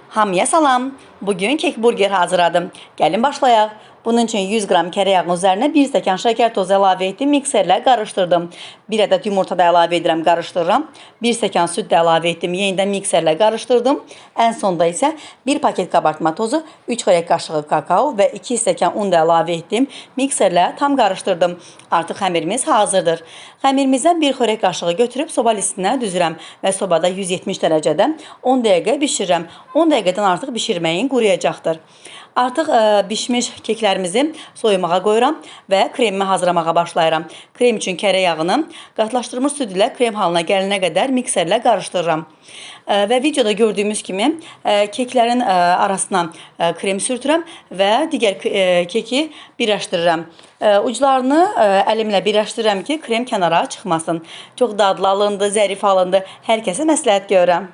Hamıya salam. Bugün kek burger hazırladım. Gəlin başlayaq. Bunun için 100 qram kərə yağının üzərinə 1 stəkan şəkər tozu əlavə etdim, mikserlə qarışdırdım. 1 ədəd yumurta da əlavə edirəm, qarışdırıram. 1 stəkan süd də əlavə etdim, yenidən mikserlə qarışdırdım. Ən sonda isə 1 paket kabartma tozu, 3 xörək qaşığı kakao və 2 stəkan un da əlavə etdim. Mikserlə tam qarışdırdım. Artıq xəmirimiz hazırdır. Xəmirimizdən 1 xörək qaşığı götürüb soba listinə düzürəm və sobada 170 dərəcədə 10 dəqiqə bişirirəm. 10 dəqiqədən artıq bişirməyin quruyacaqdır. Artıq bişmiş keklərimizi soyumağa qoyuram və kremimi hazırlamağa başlayıram. Krem üçün kərə yağını qatlaşdırılmış süd ilə krem halına gəlinə qədər mikserlə qarışdırıram. Və videoda gördüyümüz kimi keklərin arasına krem sürtürəm və digər keki birləşdirirəm. Uclarını əlimlə birləşdirirəm ki, krem kənara çıxmasın. Çox dadlı alındı, zərif alındı. Hər kəsə məsləhət görürəm.